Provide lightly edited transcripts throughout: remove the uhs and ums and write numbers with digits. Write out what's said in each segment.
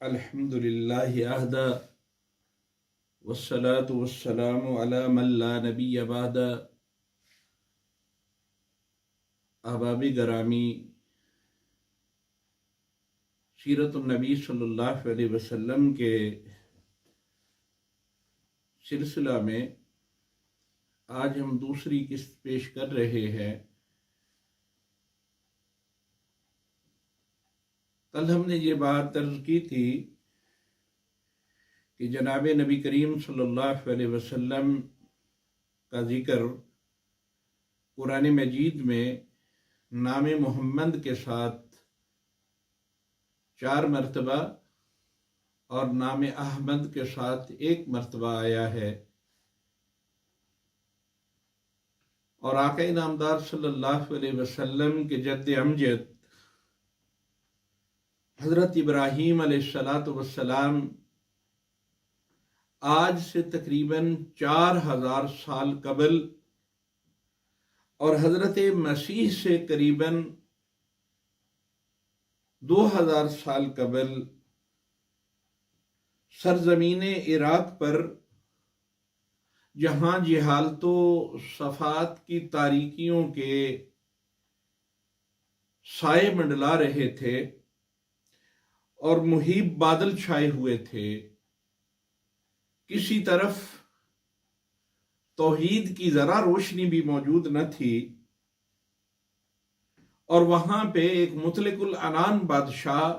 الحمد للہ احدہ والصلاة والسلام علی من لا نبی بعد۔ احباب گرامی، سیرت النبی صلی اللہ علیہ وسلم کے سلسلہ میں آج ہم دوسری قسط پیش کر رہے ہیں۔ کل ہم نے یہ بات عرض کی تھی کہ جناب نبی کریم صلی اللہ علیہ وسلم کا ذکر قرآن مجید میں نام محمد کے ساتھ 4 مرتبہ اور نام احمد کے ساتھ 1 مرتبہ آیا ہے، اور آقا نامدار صلی اللہ علیہ وسلم کے جد امجد حضرت ابراہیم علیہ السلام آج سے تقریباً 4000 سال قبل اور حضرت مسیح سے قریباً 2000 سال قبل سرزمین عراق پر، جہاں جہالت و صفات کی تاریکیوں کے سائے منڈلا رہے تھے اور محیط بادل چھائے ہوئے تھے، کسی طرف توحید کی ذرا روشنی بھی موجود نہ تھی، اور وہاں پہ ایک مطلق العنان بادشاہ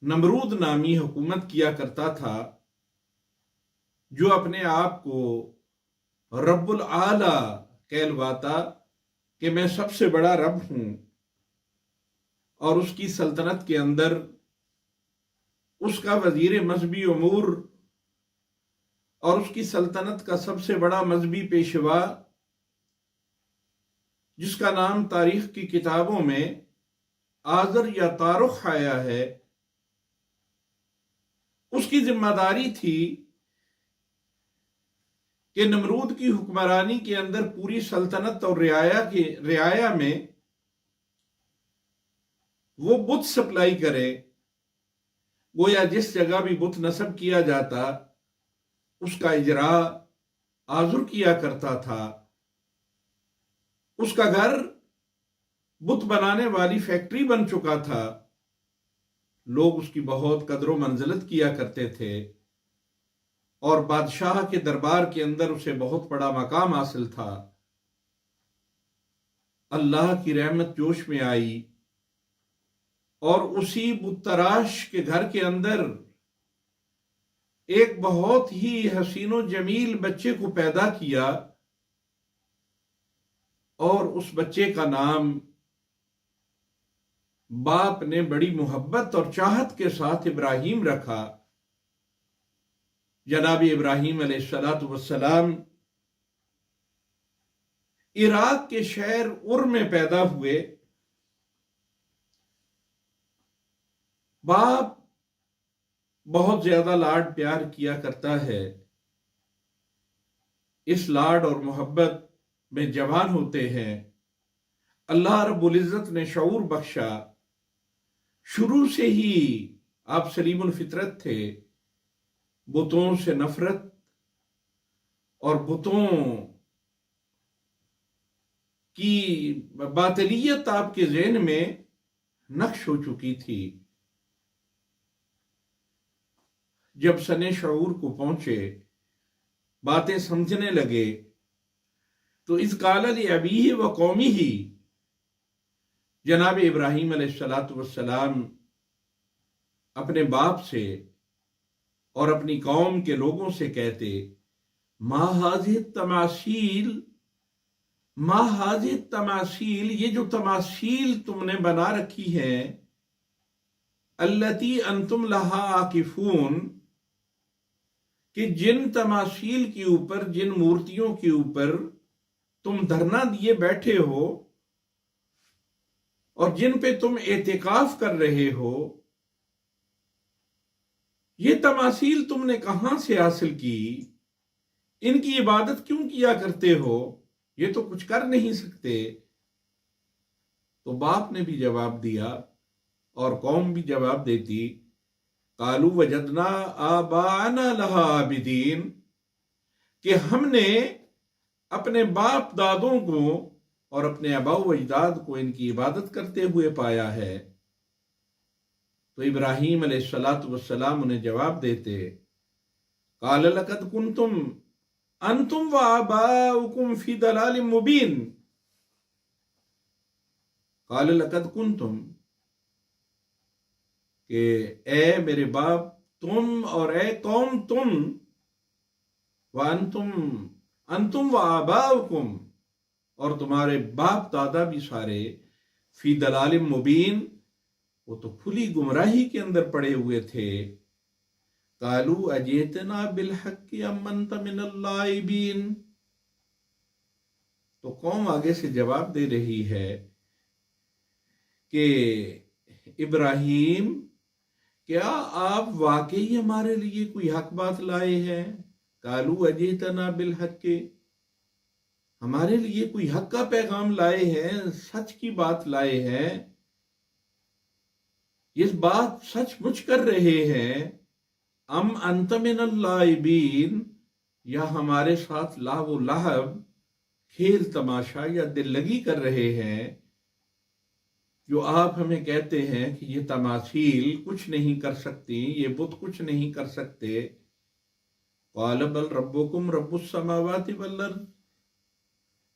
نمرود نامی حکومت کیا کرتا تھا، جو اپنے آپ کو رب العالی کہلواتا کہ میں سب سے بڑا رب ہوں، اور اس کی سلطنت کے اندر اس کا وزیر مذہبی امور اور اس کی سلطنت کا سب سے بڑا مذہبی پیشوا، جس کا نام تاریخ کی کتابوں میں آذر یا تارخ آیا ہے، اس کی ذمہ داری تھی کہ نمرود کی حکمرانی کے اندر پوری سلطنت اور رعایا میں وہ بت سپلائی کرے، گویا جس جگہ بھی بت نصب کیا جاتا اس کا اجراء آذر کیا کرتا تھا۔ اس کا گھر بت بنانے والی فیکٹری بن چکا تھا، لوگ اس کی بہت قدر و منزلت کیا کرتے تھے، اور بادشاہ کے دربار کے اندر اسے بہت بڑا مقام حاصل تھا۔ اللہ کی رحمت جوش میں آئی اور اسی بت تراش کے گھر کے اندر ایک بہت ہی حسین و جمیل بچے کو پیدا کیا، اور اس بچے کا نام باپ نے بڑی محبت اور چاہت کے ساتھ ابراہیم رکھا۔ جناب ابراہیم علیہ السلام عراق کے شہر ار میں پیدا ہوئے۔ باپ بہت زیادہ لاڈ پیار کیا کرتا ہے، اس لاڈ اور محبت میں جوان ہوتے ہیں۔ اللہ رب العزت نے شعور بخشا، شروع سے ہی آپ سلیم الفطرت تھے، بتوں سے نفرت اور بتوں کی باطلیت آپ کے ذہن میں نقش ہو چکی تھی۔ جب سن شعور کو پہنچے، باتیں سمجھنے لگے، تو اذ قال لأبیہ و قومہ، جناب ابراہیم علیہ السلام اپنے باپ سے اور اپنی قوم کے لوگوں سے کہتے، ما ہذہ التماثیل، ما ہذہ التماثیل، یہ جو تماثیل تم نے بنا رکھی ہیں، التی انتم لہا عاکفون، کہ جن تماثیل کے اوپر، جن مورتیوں کے اوپر تم دھرنا دیے بیٹھے ہو اور جن پہ تم اعتکاف کر رہے ہو، یہ تماثیل تم نے کہاں سے حاصل کی؟ ان کی عبادت کیوں کیا کرتے ہو؟ یہ تو کچھ کر نہیں سکتے۔ تو باپ نے بھی جواب دیا اور قوم بھی جواب دیتی कालू वजदना आबाना लहा आबिदीन, कि हमने अपने बाप दादों को और अपने अबाउ अजदाद को इनकी इबादत करते हुए पाया है। तो इब्राहीम अलैहिस्सलातु वस्सलाम उन्हें जवाब देते, काल लक़द कुंतुम अंतुम व आबाउकुम फी दलालिम मुबीन, काल लक़द कुंतुम, कि ए मेरे बाप तुम और ए कौम तुम, व अंतुम व आबाउकुम, और तुम्हारे बाप दादा भी सारे, फी दलालिम मुबीन, वो तो खुली गुमराही के अंदर पड़े हुए थे। कालू अजीतना बिल हक़्क़ि अम अंत मिनल लाइबीन, तो कौम आगे से जवाब दे रही है कि इब्राहीम, क्या आप वाकई हमारे लिए कोई हक बात लाए हैं? कालू अजीतना बिल हक़्क़ि, हमारे लिए कोई हक का पैगाम लाए हैं, सच की बात लाए हैं, इस बात सचमुच कर रहे हैं। अम अंत मिनल लाइबीन, या हमारे साथ लाव लहब, खेल तमाशा या दिल लगी कर रहे हैं, जो आप हमें कहते हैं कि ये तमासील कुछ नहीं कर सकती, ये बुत कुछ नहीं कर सकते। क़ाल बल रब्बुकुम रब्बुस समावाति वल अर्ज़,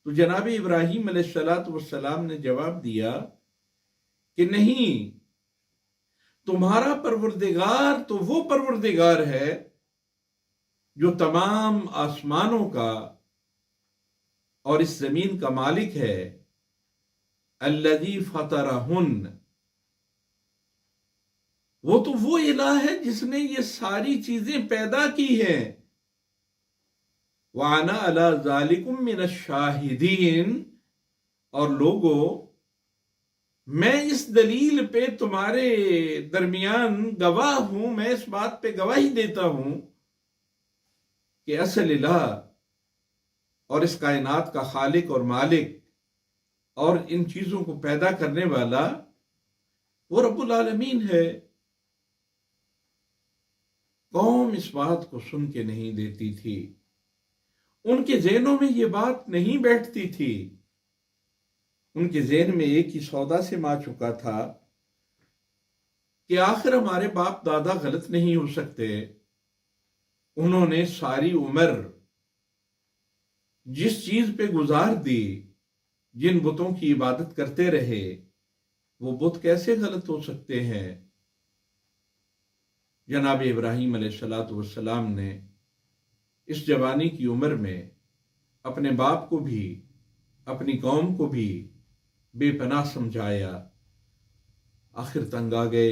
तो जनाब इब्राहीम अलैहिस्सलातु वस्सलाम ने जवाब दिया कि नहीं, तुम्हारा परवरदिगार तो वो परवरदिगार है जो तमाम आसमानों का और इस जमीन का मालिक है। अल्लज़ी फतरहुन, वो तो वो इलाह है जिसने ये सारी चीजें पैदा की हैं। वाना अला ज़ालिकुम मिनश शाहिदीन, और लोगों, मैं इस दलील पे तुम्हारे दरमियान गवाह हूं, मैं इस बात पे गवाही देता हूं कि असल इलाह और इस कायनात का खालिक और मालिक और इन चीजों को पैदा करने वाला वो रब्बुल आलमीन है। कौम इस बात को सुन के नहीं देती थी, उनके ज़हनों में ये बात नहीं बैठती थी। उनके ज़हन में एक ही सौदा से मा चुका था कि आखिर हमारे बाप दादा गलत नहीं हो सकते। उन्होंने सारी उम्र जिस चीज पे गुजार दी, जिन बुतों की इबादत करते रहे, वो बुत कैसे गलत हो सकते हैं? जनाब इब्राहीम अलैहिस्सलातु वस्सलाम ने इस जवानी की उम्र में अपने बाप को भी अपनी कौम को भी बेपनाह समझाया। आखिर तंग आ गए।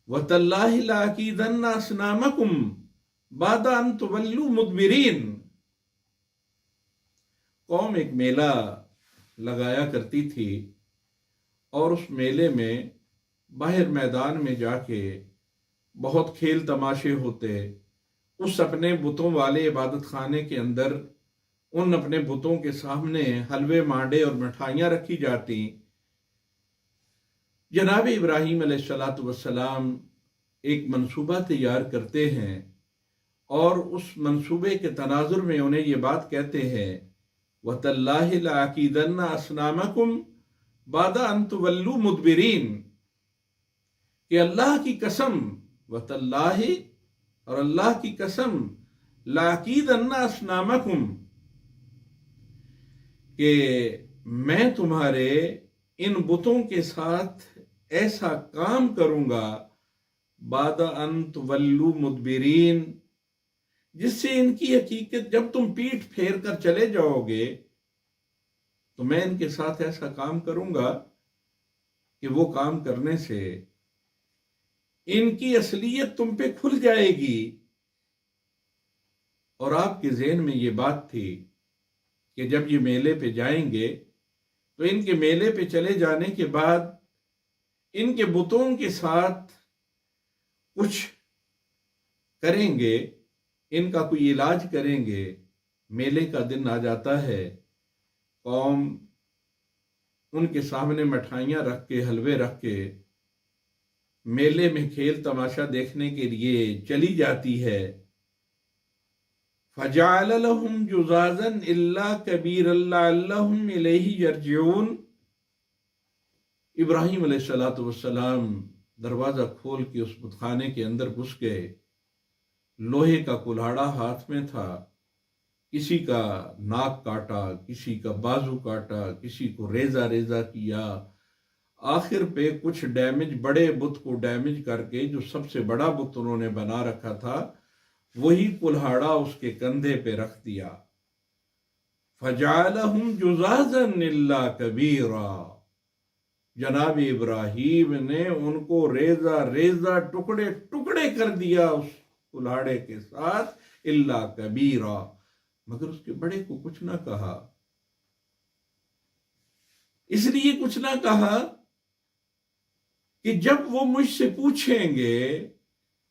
वतल्लाहि लाकीदन्ना असनामकुम बादा अन तुवल्लू मुदबिरीन। कौम एक मेला लगाया करती थी और उस मेले में बाहर मैदान में जाके बहुत खेल तमाशे होते। उस अपने बुतों वाले इबादत खाने के अंदर उन अपने बुतों के सामने हलवे मांडे और मिठाइयां रखी जाती। जनाब इब्राहीम अलैहिस्सलातु वस्सलाम एक मंसूबा तैयार करते हैं और उस मंसूबे के तनाजुर में उन्हें ये बात कहते हैं, वतल्लाहि लाकीदन्ना असनामकुम बादा अन तुवल्लू मुदबिरीन, कि अल्लाह की कसम, वतल्लाहि, और अल्लाह की कसम, लाकीदन्ना असनामकुम, कि मैं तुम्हारे इन बुतों के साथ ऐसा काम करूंगा, बादा अन तुवल्लू मुदबिरीन, जिससे इनकी हकीकत जब तुम पीठ फेर कर चले जाओगे तो मैं इनके साथ ऐसा काम करूंगा कि वो काम करने से इनकी असलियत तुम पे खुल जाएगी। और आपके ज़हन में ये बात थी कि जब ये मेले पे जाएंगे तो इनके मेले पे चले जाने के बाद इनके बुतों के साथ कुछ करेंगे, इनका कोई इलाज करेंगे। मेले का दिन आ जाता है, कौम उनके सामने मिठाइयाँ रख के, हलवे रख के मेले में खेल तमाशा देखने के लिए चली जाती है। फजाअल लहुम जुज़ाज़न इल्ला कबीरन लअल्लहुम इलैहि यरजिऊन। इब्राहिम अलैहिस्सलातु वस्सलाम दरवाजा खोल के उस बुतखाने के अंदर घुस गए। लोहे का कुल्हाड़ा हाथ में था। किसी का नाक काटा, किसी का बाजू काटा, किसी को रेजा रेजा किया। आखिर पे कुछ डैमेज, बड़े बुत को डैमेज करके जो सबसे बड़ा बुत उन्होंने बना रखा था वही कुल्हाड़ा उसके कंधे पे रख दिया। फजालहुम जुज़ाज़न इल्ला कबीरा। जनाब इब्राहिम ने उनको रेजा रेजा टुकड़े टुकड़े कर दिया उस कुल्हाड़े के साथ, इल्ला कबीरा, मगर उसके बड़े को कुछ ना कहा। इसलिए कुछ ना कहा कि जब वो मुझसे पूछेंगे,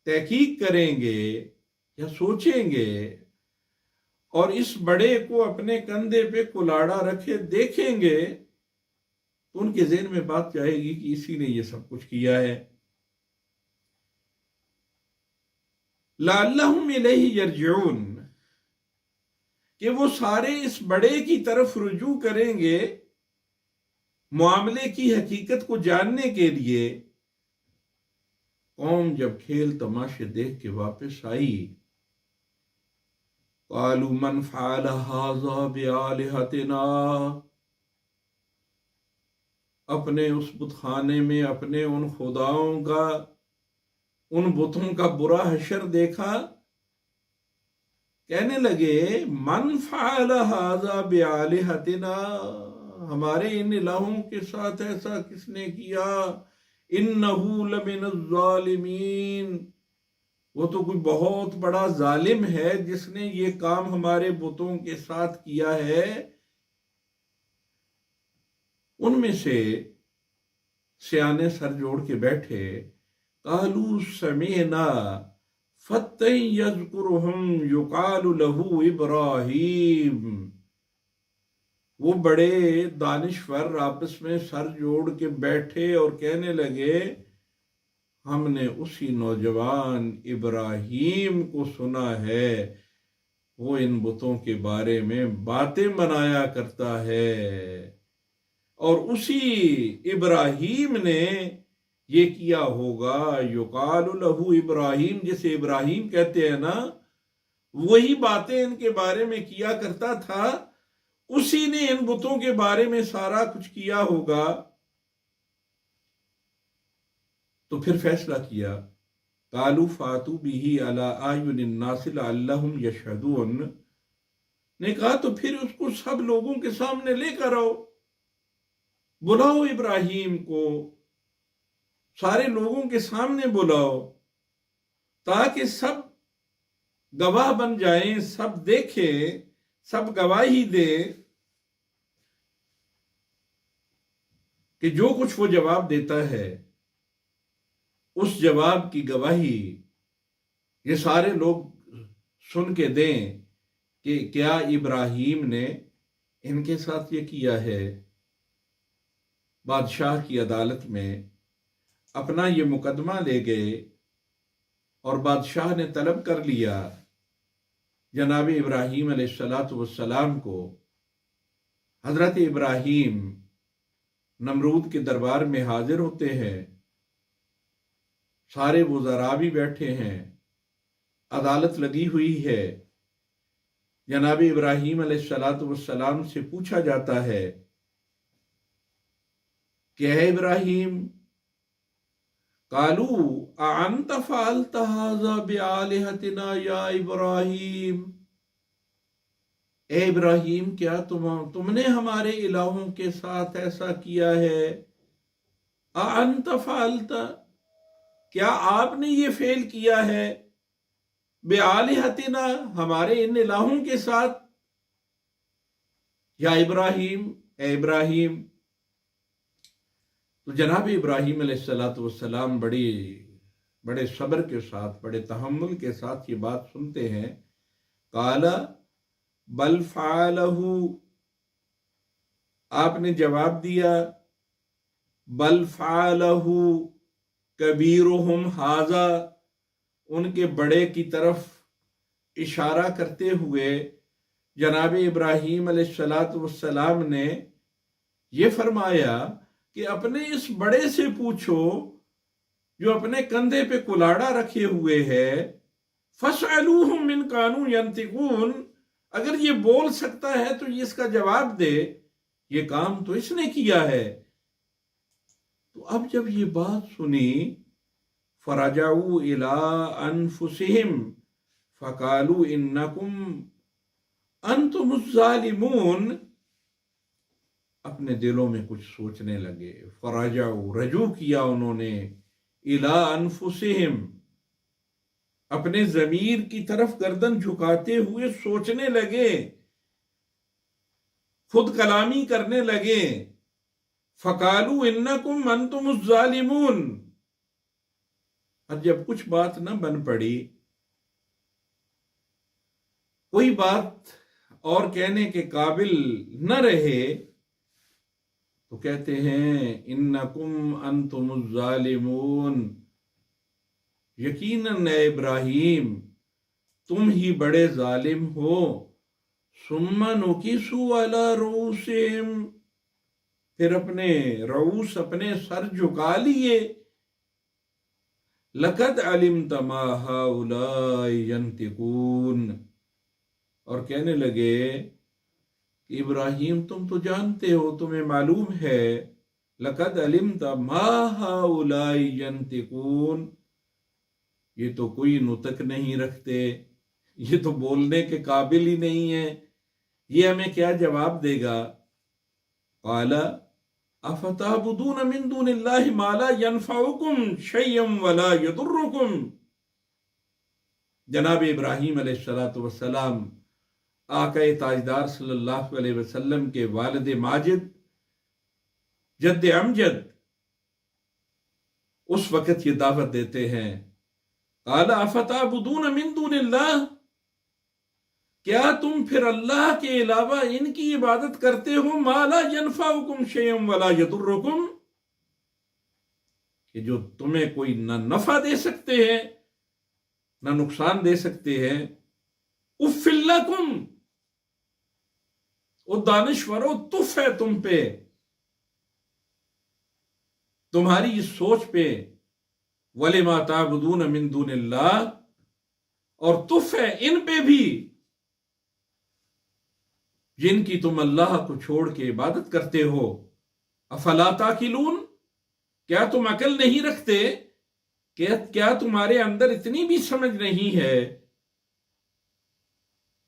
तहकीक करेंगे या सोचेंगे और इस बड़े को अपने कंधे पे कुल्हाड़ा रखे देखेंगे तो उनके ज़हन में बात जाएगी कि इसी ने ये सब कुछ किया है। लअल्लहुम इलैहि यरजिऊन, कि वो सारे इस बड़े की तरफ रुजू करेंगे मामले की हकीकत को जानने के लिए। कौम जब खेल तमाशे देख के वापस आई, क़ालू मन फ़अल हाज़ा बिआलिहतिना, अपने उस बुतखाने में अपने उन खुदाओं का, उन बुतों का बुरा हशर देखा। कहने लगे मन फ़अल हाज़ा बिआलिहतिना, हमारे इन इलाहों के साथ ऐसा किसने किया। इन्नहु लमिनज़्ज़ालिमीन, वो तो कोई बहुत बड़ा जालिम है जिसने ये काम हमारे बुतों के साथ किया है। उनमें से सियाने सर जोड़ के बैठे। कालू समीना फत्तन यज़कुरुहुम युकालु लहू इब्राहीम, वो बड़े दानिश्वर आपस में सर जोड़ के बैठे और कहने लगे हमने उसी नौजवान इब्राहीम को सुना है, वो इन बुतों के बारे में बातें बनाया करता है और उसी इब्राहीम ने ये किया होगा। युकालु लहू इब्राहीम, जिसे इब्राहीम कहते हैं ना, वही बातें इनके बारे में किया करता था, उसी ने इन बुतों के बारे में सारा कुछ किया होगा। तो फिर फैसला किया, कालू फातू बिही अला आयुनिन नास लअल्लहुम यशहदून, ने कहा तो फिर उसको सब लोगों के सामने लेकर आओ, बुलाओ इब्राहीम को, सारे लोगों के सामने बुलाओ, ताकि सब गवाह बन जाएं, सब देखें, सब गवाही दें कि जो कुछ वो जवाब देता है उस जवाब की गवाही ये सारे लोग सुन के दें कि क्या इब्राहीम ने इनके साथ ये किया है। बादशाह की अदालत में अपना ये मुकदमा ले गए और बादशाह ने तलब कर लिया जनाब इब्राहीम अलैहिस्सलातु वस्सलाम को। हजरत इब्राहीम नमरूद के दरबार में हाजिर होते हैं, सारे वज़रा भी बैठे हैं, अदालत लगी हुई है। जनाब इब्राहीम अलैहिस्सलातु वस्सलाम से पूछा जाता है कि है इब्राहीम, कालू अअंत फ़अलत हाज़ा बिआलिहतिना या इब्राहीम, ए इब्राहीम क्या तुमने हमारे इलाहों के साथ ऐसा किया है। अअंत फ़अलत, क्या आपने ये फेल किया है, बिआलिहतिना, हमारे इन इलाहों के साथ, या इब्राहीम, ए इब्राहीम। तो जनाब इब्राहीम अलैहिस्सलातु वस्सलाम बड़े सब्र के साथ, बड़े तहम्मुल के साथ ये बात सुनते हैं। काला बल फ़अलहु, आपने जवाब दिया, बल फ़अलहु, कबीरुहुम हाजा, उनके बड़े की तरफ इशारा करते हुए जनाब इब्राहीम अलैहिस्सलाम ने ये फरमाया कि अपने इस बड़े से पूछो जो अपने कंधे पे कुलाड़ा रखे हुए है। फसअलूहुम मिन कानू यंतिकून, अगर ये बोल सकता है तो ये इसका जवाब दे, ये काम तो इसने किया है। तो अब जब ये बात सुनी, फरजाऊ इला अनफुसिहिम फकालू इन्नकुम अंतुमुज़ ज़ालिमून, अपने दिलों में कुछ सोचने लगे। फरजाऊ, रजू किया उन्होंने, इला अनफुसिहिम, अपने जमीर की तरफ गर्दन झुकाते हुए सोचने लगे, खुद कलामी करने लगे। फकालू इन्नकुम अंतुमुज़ ज़ालिमून, और जब कुछ बात न बन पड़ी, कोई बात और कहने के काबिल न रहे, तो कहते हैं इन्नकुम अंतुमुज़ ज़ालिमून, यकीनन ए इब्राहीम तुम ही बड़े जालिम हो। सुम्मा नुकिसू अला रूसिहिम, फिर अपने रऊस, अपने सर झुका लिए। लक़द अलिमत मा हाउलाई यंतिकून, और कहने लगे कि इब्राहीम तुम तो जानते हो, तुम्हें मालूम है, लक़द अलिमत मा हाउलाई यंतिकून, ये तो कोई नुतक नहीं रखते, ये तो बोलने के काबिल ही नहीं है, ये हमें क्या जवाब देगा। क़ाला अफ़तअबुदून मिन दूनिल्लाहि मा ला यनफ़उकुम शय्यन वला यदुर्रुकुम, जनाब इब्राहीम अलैहिस्सलाम आक़ा ताजदार सल्लल्लाहु अलैहि वसल्लम के वालिद माजिद जद्द अमजद उस वक़्त ये दावत देते हैं। क़ाला अफ़तअबुदून मिन दूनिल्लाह, क्या तुम फिर अल्लाह के अलावा इनकी इबादत करते हो। मा ला यनफ़उकुम शय्यन वला यदुर्रुकुम, कि जो तुम्हें कोई न नफा दे सकते हैं न नुकसान दे सकते हैं। उफ़्फ़िल लकुम, ओ दानिश्वरो तुफ है तुम पे, तुम्हारी इस सोच पे। वलिमा ताबुदून मिन दूनिल्लाह, और तुफ है इन पे भी जिनकी तुम अल्लाह को छोड़ के इबादत करते हो। अफला ताकिलून, क्या तुम अकल नहीं रखते, क्या तुम्हारे अंदर इतनी भी समझ नहीं है।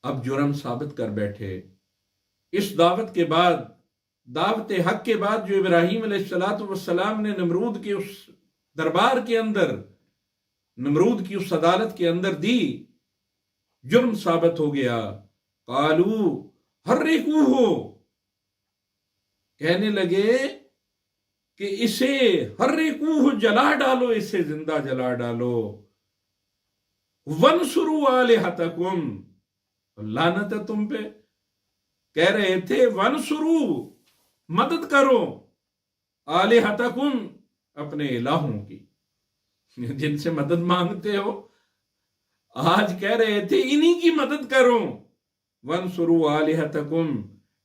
अब जुर्म साबित कर बैठे। इस दावत के बाद, दावत हक के बाद, जो इब्राहीम अलैहिस्सलाम ने नमरूद के उस दरबार के अंदर, नमरूद की उस अदालत के अंदर दी, जुर्म साबित हो गया। कालू हर्रिकूहु, कहने लगे कि इसे हर्रिकूहु, जला डालो, इसे जिंदा जला डालो। वनसुरू आलिहतकुम, लानत है तुम पे। कह रहे थे वनसुरू, मदद करो, आलिहतकुम, अपने इलाहों की, जिनसे मदद मांगते हो। आज कह रहे थे इन्हीं की मदद करो। वनसुरू आलिहतकुम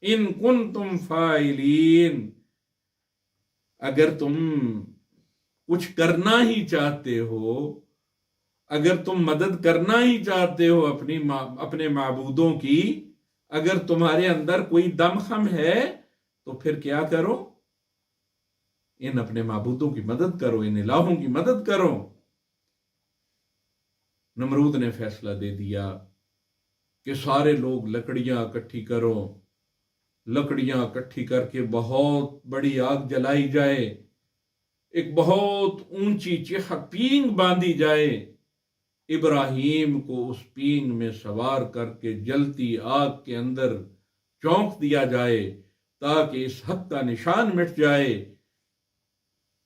इन कुंतुम फाइलीन, अगर तुम कुछ करना ही चाहते हो, अगर तुम मदद करना ही चाहते हो अपने माबूदों की, अगर तुम्हारे अंदर कोई दमखम है, तो फिर क्या करो, इन अपने माबूदों की मदद करो, इन इलाहों की मदद करो। नमरूद ने फैसला दे दिया कि सारे लोग लकड़ियां इकट्ठी करो, लकड़ियां इकट्ठी करके बहुत बड़ी आग जलाई जाए, एक बहुत ऊंची चिखा पींग बांधी जाए, इब्राहीम को उस पींग में सवार करके जलती आग के अंदर चौंक दिया जाए, ताकि इस हक का निशान मिट जाए।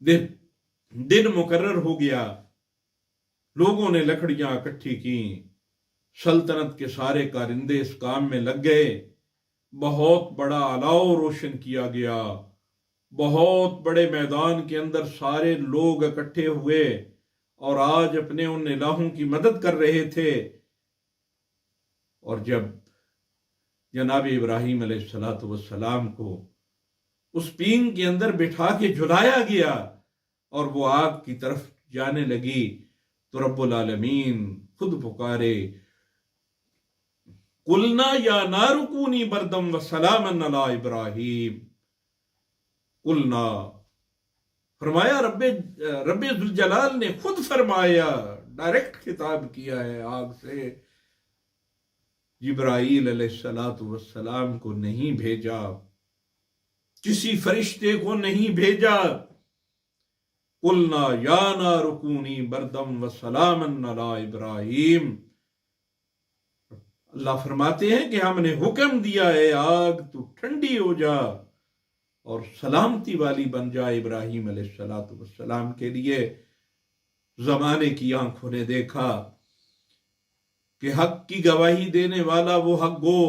दिन मुकर्रर हो गया। लोगों ने लकड़ियां इकट्ठी की, सल्तनत के सारे कारिंदे इस काम में लग गए। बहुत बड़ा अलाव रोशन किया गया, बहुत बड़े मैदान के अंदर सारे लोग इकट्ठे हुए और आज अपने उन इलाहों की मदद कर रहे थे। और जब जनाब इब्राहीम अलैहिस्सलाम को उस पींग के अंदर बिठा के झुलाया गया और वो आग की तरफ जाने लगी, तो रब्बुल आलमीन खुद पुकारे, कुलना या नारुकूनी बरदम व सलामन अला इब्राहीम। कुलना फरमाया, रब्बे जुल जलाल ने खुद फरमाया, डायरेक्ट खिताब किया है आग से, जिब्राईल अलैहिस्सलाम को नहीं भेजा, किसी फरिश्ते को नहीं भेजा। कुलना या नारुकूनी बरदम व सलामन अला इब्राहीम। अल्लाह फरमाते हैं कि हमने हुक्म दिया है आग तू ठंडी हो जा और सलामती वाली बन जा इब्राहीम अलैहिस्सलाम के लिए। जमाने की आंखों ने देखा कि हक की गवाही देने वाला वो हक गो,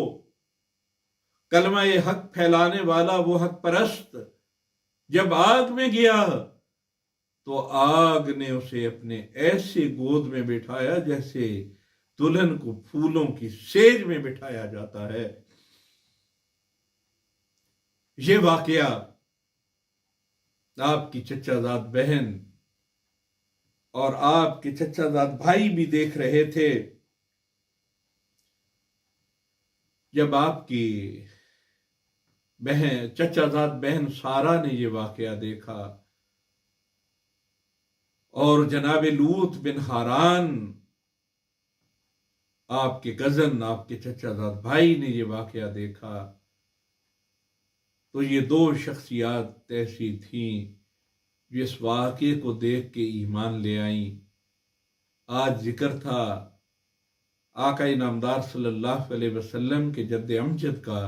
कलमा ये हक फैलाने वाला वो हक परस्त जब आग में गया तो आग ने उसे अपने ऐसे गोद में बिठाया जैसे दुल्हन को फूलों की सेज में बिठाया जाता है। ये वाकया आपकी चचाजाद बहन और आपके चचाजाद भाई भी देख रहे थे। जब आपकी बहन चचाजाद बहन सारा ने ये वाकया देखा और जनाब लूत बिन हारान आपके कजन आपके चचाजाद भाई ने ये वाकया देखा, तो ये दो शख्सियात ऐसी थीं जो इस वाक़े को देख के ईमान ले आईं। आज जिक्र था आका इनामदार सल्लल्लाहु अलैहि वसल्लम के जद्दे अमजद का,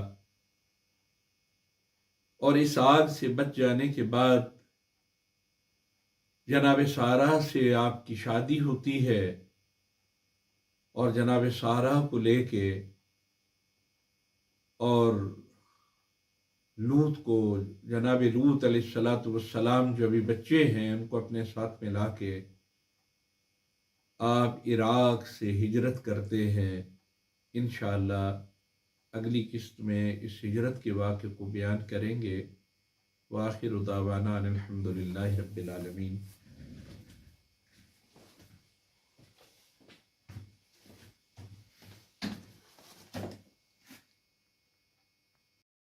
और इस आग से बच जाने के बाद जनाब सारा से आपकी शादी होती है और जनाब सारा को लेके और लूत को, जनाब लूत अलैहिस्सलाम जो अभी बच्चे हैं उनको अपने साथ मिला के आप इराक से हिजरत करते हैं। इंशाअल्लाह अगली किस्त में इस हिजरत के वाक़े को बयान करेंगे। वाखिर दावाना अनिल हम्दुलिल्लाहि रब्बिल आलमीन।